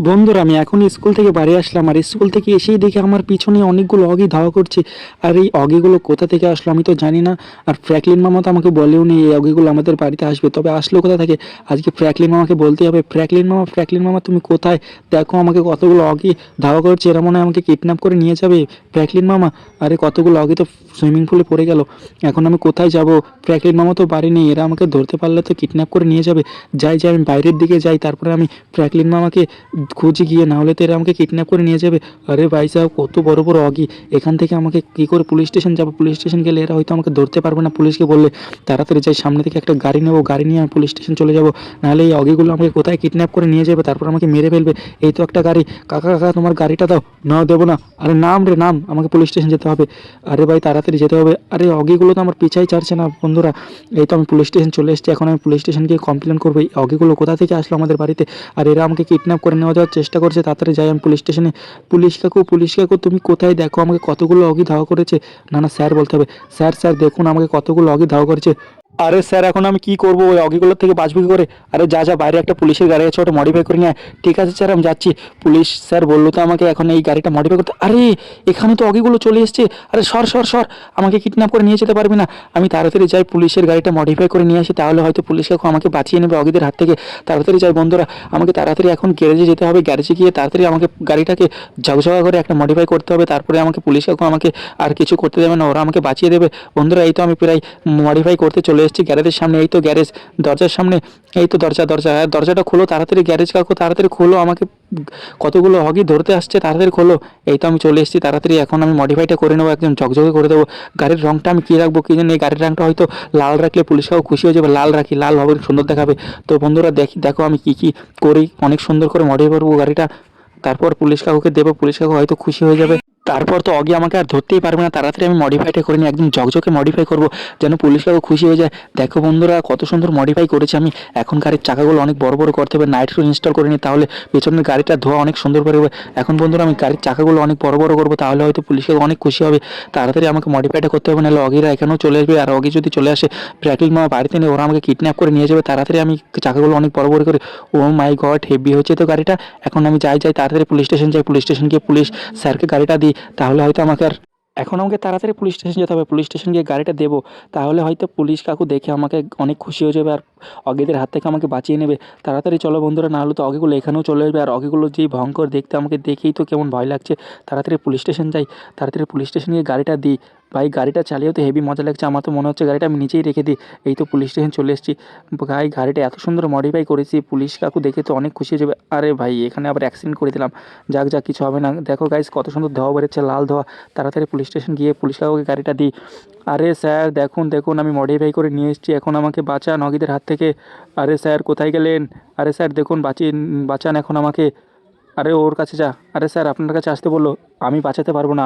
বন্ধুরা, আমি এখন স্কুল থেকে বাড়ি আসলাম, আর স্কুল থেকে এসেই দেখি আমার পিছনে অনেকগুলো অগি ধাওয়া করছে। আর এই অগিগুলো কোথা থেকে আসলো আমি তো জানি না। আর ফ্র্যাঙ্কলিন মামা তো আমাকে বলেও নি এই অগিগুলো আমাদের বাড়িতে আসবে, তবে আসলো কোথা থেকে? আজকে ফ্র্যাঙ্কলিন মামাকে বলতেই হবে। ফ্র্যাঙ্কলিন মামা, ফ্র্যাঙ্কলিন মামা, তুমি কোথায়? দেখো আমাকে কতগুলো অগি ধাওয়া করছে, এরা মনে হয় আমাকে কিডন্যাপ করে নিয়ে যাবে। ফ্র্যাঙ্কলিন মামা, আরে কতগুলো অগি তো সুইমিং পুলে পড়ে গেল, এখন আমি কোথায় যাব? ফ্র্যাঙ্কলিন মামা তো বাড়ি নেই, এরা আমাকে ধরতে পারলে তো কিডন্যাপ করে নিয়ে যাবে। যাই যাই, আমি বাইরের দিকে যাই, তারপরে আমি ফ্র্যাঙ্কলিন মামাকে খুঁজে গিয়ে, না হলে তো এরা আমাকে কিডন্যাপ করে নিয়ে যাবে। আরে ভাই সাহেব, কত বড় বড় অগি! এখান থেকে আমাকে কী করে পুলিশ স্টেশন যাবো? পুলিশ স্টেশন গেলে এরা হয়তো আমাকে ধরতে পারবে না পুলিশকে বললে। তাড়াতাড়ি যাই, সামনে থেকে একটা গাড়ি নেবো, গাড়ি নিয়ে আমি পুলিশ স্টেশন চলে যাবো। নাহলে এই অগিগুলো আমাকে কোথায় কিডন্যাপ করে নিয়ে যাবে, তারপর আমাকে মেরে ফেলবে। এই তো একটা গাড়ি, কাকা কাকা তোমার গাড়িটা দাও। না, দেবো না। আরে নাম রে নাম, আমাকে পুলিশ স্টেশন যেতে হবে। আরে ভাই তাড়াতাড়ি যেতে হবে। আরে অগিগুলো তো আমার পিছাই ছাড়ছে না বন্ধুরা। এই তো আমি পুলিশ স্টেশন চলে এসেছি, এখন আমি পুলিশ স্টেশন গিয়ে কমপ্লেন করবো এই অগিগুলো কোথা থেকে আসলো আমাদের বাড়িতে, আর এরা আমাকে কিডন্যাপ করে নেওয়া যাওয়ার চেষ্টা করছে। তাড়াতাড়ি যাই আমি পুলিশ স্টেশনে। পুলিশ কাকু, পুলিশ কাকু, তুমি কোথায়? দেখো আমাকে কতগুলো অগি ধাওয়া করেছে। না না, স্যার বলতে হবে। স্যার স্যার, দেখুন আমাকে কতগুলো অগি ধাওয়া করেছে। আরে স্যার, এখন আমি কি করবো ওই অগিগুলোর থেকে বাঁচবো কি করে? আরে যা যা, বাইরে একটা পুলিশের গাড়ি আছে, ওটা মডিফাই করে নিয়ে আয়। ঠিক আছে স্যার, আমি যাচ্ছি। পুলিশ স্যার বললো তো আমাকে এখন এই গাড়িটা মডিফাই করতে। আরে এখানে তো অগিগুলো চলে এসছে। আরে সর সর সর, আমাকে কিডন্যাপ করে নিয়ে যেতে পারবি না। আমি তাড়াতাড়ি যাই, পুলিশের গাড়িটা মডিফাই করে নিয়ে আসি, তাহলে হয়তো পুলিশ কাকু আমাকে বাঁচিয়ে নেবে অগিদের হাত থেকে। তাড়াতাড়ি যাই বন্ধুরা, আমাকে তাড়াতাড়ি এখন গ্যারেজে যেতে হবে। গ্যারেজে গিয়ে তাড়াতাড়ি আমাকে গাড়িটাকে ঝকঝকা করে একটা মডিফাই করতে হবে, তারপরে আমাকে পুলিশ কাকু আমাকে আর কিছু করতে দেবে না, ওরা আমাকে বাঁচিয়ে দেবে। বন্ধুরা, এই তো আমি প্রায় মডিফাই করতে চলে এসেছি গ্যারেজের সামনে। এই তো গ্যারেজ, দরজার সামনে। এই তো দরজা দরজা, হ্যাঁ, দরজাটা খোলো তাড়াতাড়ি, গ্যারেজ কাকু তাড়াতাড়ি খোলো, আমাকে কতগুলো হগি ধরতে আসছে, তাড়াতাড়ি খোলো। এই তো আমি চলে এসেছি, তাড়াতাড়ি এখন আমি মডিফাইটা করে নেবো, একদম ঝকঝকে করে দেবো। গাড়ির রংটা আমি কী রাখবো কি জানি, এই গাড়ির রংটা হয়তো লাল রাখলে পুলিশ কাকু খুশি হয়ে যাবে। লাল রাখি, লাল হবে, সুন্দর দেখাবে। তো বন্ধুরা দেখো আমি কী কী করি, অনেক সুন্দর করে মডিফাই করবো গাড়িটা, তারপর পুলিশ কাকুকে দেবো, পুলিশ কাকু হয়তো খুশি হয়ে যাবে। তারপর তো অগি আমাকে আর ধরতেই পারবে না। তাড়াতাড়ি আমি মডিফাইটা করে নিই, একদম ঝকঝকে মডিফাই করবো, যেন পুলিশ কাকু খুশি হয়ে যায়। দেখো বন্ধুরা, কত সুন্দর মডিফাই করেছি আমি। এখন গাড়ির চাকাগুলো অনেক বড় বড় করতে হবে, নাইট শুট ইনস্টল করে নিই, তাহলে পেছনের গাড়িটা ধোয়া অনেক সুন্দর করে হবে। এখন বন্ধুরা আমি গাড়ির চাকাগুলো অনেক বড় বড় করবো, তাহলে হয়তো পুলিশ কাকু অনেক খুশি হবে। তাড়াতাড়ি আমাকে মডিফাইটা করতে হবে, নাহলে অগিরা এখানেও চলে আসবে। আর অগি যদি চলে আসে, ট্র্যাকিং মামা বাড়িতে নেই, ওরা আমাকে কিডন্যাপ করে নিয়ে যাবে। তাড়াতাড়ি আমি চাকাগুলো অনেক বড় বড় করে। ও মাই গড, হেভি হচ্ছে তো গাড়িটা। এখন আমি যাই যাই, তাড়াতাড়ি পুলিশ স্টেশন যাই, পুলিশ স্টেশন গিয়ে পুলিশ স্যারকে গাড়িটা দিই, তাহলে হয়তো আমাকে আর, এখন আমাকে তাড়াতাড়ি পুলিশ স্টেশন যেতে হবে। পুলিশ স্টেশন গিয়ে গাড়িটা দেবো, তাহলে হয়তো পুলিশ কাকু দেখে আমাকে অনেক খুশি হয়ে যাবে, আর অগিদের হাত থেকে আমাকে বাঁচিয়ে নেবে। তাড়াতাড়ি চলো বন্ধুরা, না হলে তো অগিগুলো এখানেও চলে আসবে, আর অগিগুলো যেই ভয়ঙ্কর দেখতে, আমাকে দেখেই তো কেমন ভয় লাগছে। তাড়াতাড়ি পুলিশ স্টেশন যাই, তাড়াতাড়ি পুলিশ স্টেশন গিয়ে গাড়িটা দিই। ভাই গাড়িটা চালিয়েও তো হেভি মজা লাগছে, আমার তো মনে হচ্ছে গাড়িটা আমি নিচেই রেখে দিই। এই তো পুলিশ স্টেশন চলে এসেছি। ভাই গাড়িটা এত সুন্দর মডিফাই করেছি, পুলিশ কাকু দেখে তো অনেক খুশি হয়ে যাবে। আরে ভাই, এখানে আবার অ্যাক্সিডেন্ট করে দিলাম। যাক যাক, কিছু হবে না। দেখো গাইস, কত সুন্দর ধোয়া বেরোচ্ছে, লাল ধোয়া। তাড়াতাড়ি পুলিশ স্টেশন গিয়ে পুলিশ কাকুকে গাড়িটা দিই। আরে স্যার দেখুন দেখুন, আমি মডিফাই করে নিয়ে এসেছি, এখন আমাকে বাঁচান অগিদের হাত থেকে। আরে স্যার কোথায় গেলেন? আরে স্যার দেখুন, বাঁচান এখন আমাকে। আরে ওর কাছে যা। আরে স্যার আপনার কাছে আসতে বললো, আমি বাঁচাতে পারবো না।